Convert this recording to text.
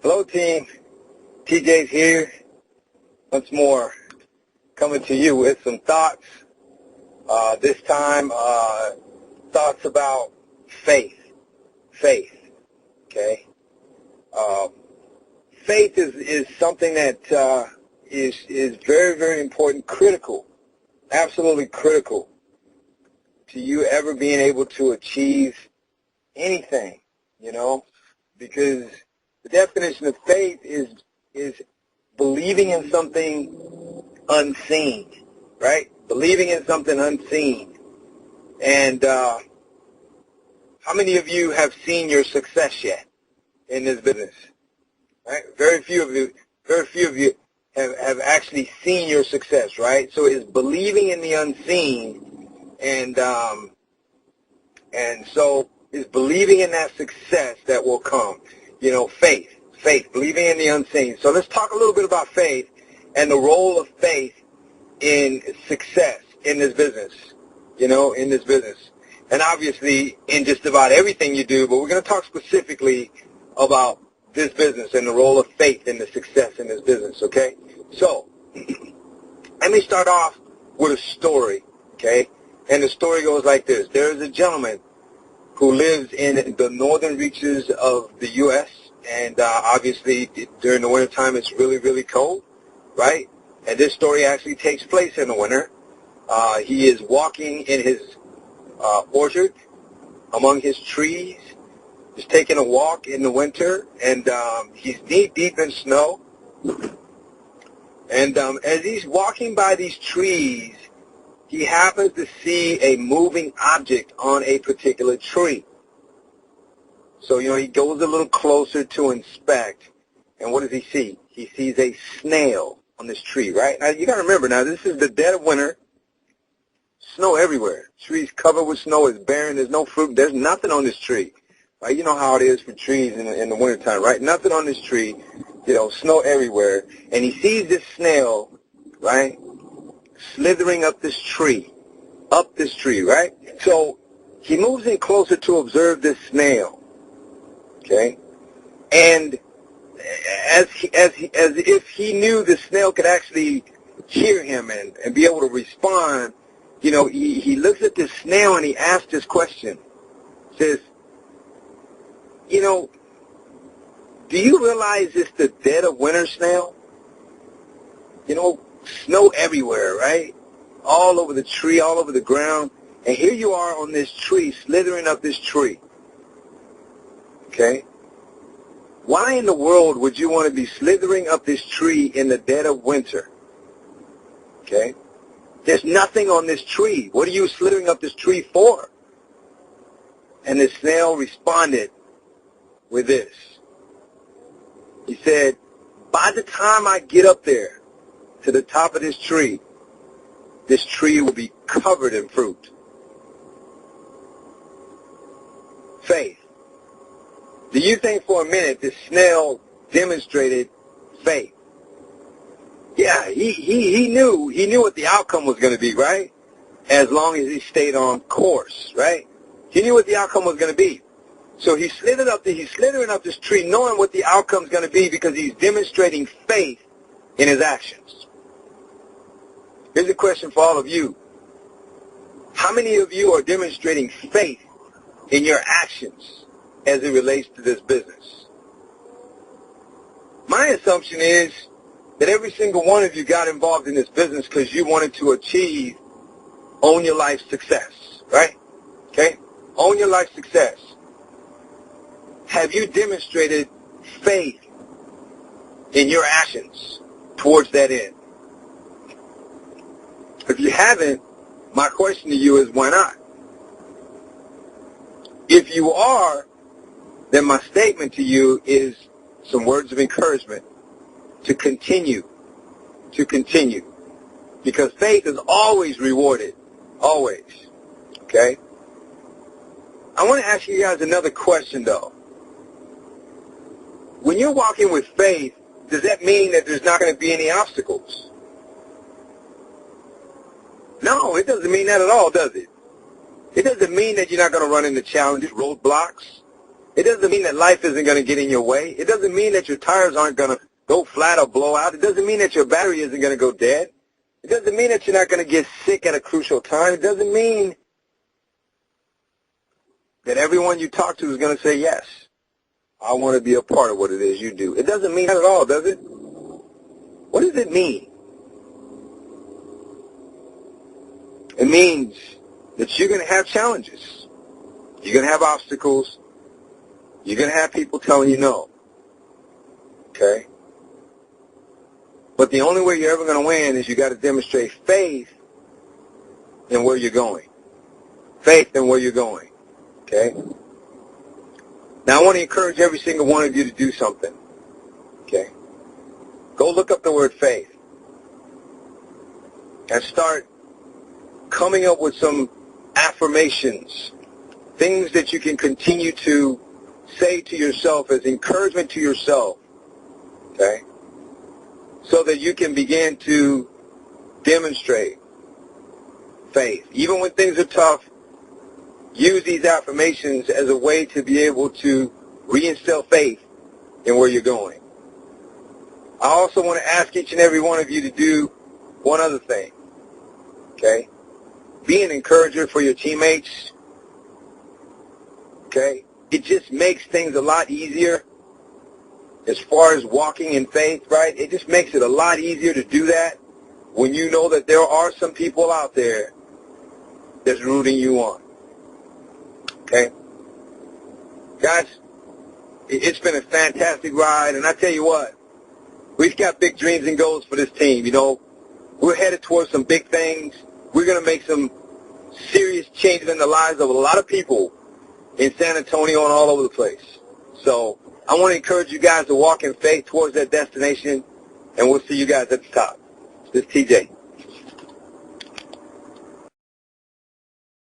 Hello team, TJ's here once more, coming to you with some thoughts. This time, thoughts about faith. Okay. Faith is something that is very, very important, critical, absolutely critical to you ever being able to achieve anything, because the definition of faith is believing in something unseen, right? Believing in something unseen. And how many of you have seen your success yet in this business? Right? Very few of you have actually seen your success, right? So it's believing in the unseen, and so it's believing in that success that will come. Faith, believing in the unseen. So let's talk a little bit about faith and the role of faith in success in this business, in this business. And obviously in just about everything you do, but we're going to talk specifically about this business and the role of faith in the success in this business, okay? So, let me start off with a story, okay? And the story goes like this. There is a gentleman who lives in the northern reaches of the U.S., and obviously during the wintertime it's really, really cold, right? And this story actually takes place in the winter. He is walking in his orchard among his trees. He's taking a walk in the winter, and he's knee-deep in snow. And as he's walking by these trees, he happens to see a moving object on a particular tree. So, he goes a little closer to inspect, and what does he see? He sees a snail on this tree, right? Now, you got to remember, this is the dead of winter, snow everywhere. Trees covered with snow, it's barren, there's no fruit, there's nothing on this tree. Right? You know how it is for trees in the wintertime, right? Nothing on this tree, snow everywhere. And he sees this snail, right, slithering up this tree, right? So he moves in closer to observe this snail, okay? And as if he knew the snail could actually hear him and be able to respond, he looks at this snail and he asks this question. Says, do you realize it's the dead of winter, snail? Snow everywhere, right? All over the tree, all over the ground. And here you are on this tree, slithering up this tree. Okay? Why in the world would you want to be slithering up this tree in the dead of winter? Okay? There's nothing on this tree. What are you slithering up this tree for? And the snail responded with this. He said, by the time I get up there to the top of this tree will be covered in fruit. Faith. Do you think for a minute this snail demonstrated faith? Yeah, he knew what the outcome was going to be, right? As long as he stayed on course, right? He knew what the outcome was going to be. So he's slithering up this tree knowing what the outcome's going to be because he's demonstrating faith in his actions. Here's a question for all of you. How many of you are demonstrating faith in your actions as it relates to this business? My assumption is that every single one of you got involved in this business because you wanted to own your life success, right? Okay? Own your life success. Have you demonstrated faith in your actions towards that end? If you haven't, my question to you is why not? If you are, then my statement to you is some words of encouragement to continue. Because faith is always rewarded. Always. Okay? I want to ask you guys another question, though. When you're walking with faith, does that mean that there's not going to be any obstacles? No, it doesn't mean that at all, does it? It doesn't mean that you're not going to run into challenges, roadblocks. It doesn't mean that life isn't going to get in your way. It doesn't mean that your tires aren't going to go flat or blow out. It doesn't mean that your battery isn't going to go dead. It doesn't mean that you're not going to get sick at a crucial time. It doesn't mean that everyone you talk to is going to say, yes, I want to be a part of what it is you do. It doesn't mean that at all, does it? What does it mean? It means that you're going to have challenges. You're going to have obstacles. You're going to have people telling you no. Okay? But the only way you're ever going to win is you got to demonstrate faith in where you're going. Faith in where you're going. Okay? Now, I want to encourage every single one of you to do something. Okay? Go look up the word faith and start coming up with some affirmations, things that you can continue to say to yourself as encouragement to yourself, okay, so that you can begin to demonstrate faith. Even when things are tough, use these affirmations as a way to be able to reinstill faith in where you're going. I also want to ask each and every one of you to do one other thing, okay? Be an encourager for your teammates, okay? It just makes things a lot easier as far as walking in faith, right? It just makes it a lot easier to do that when you know that there are some people out there that's rooting you on, okay? Guys, it's been a fantastic ride, and I tell you what, we've got big dreams and goals for this team. You know, we're headed towards some big things. We're going to make some serious changes in the lives of a lot of people in San Antonio and all over the place. So I want to encourage you guys to walk in faith towards that destination, and we'll see you guys at the top. This is TJ.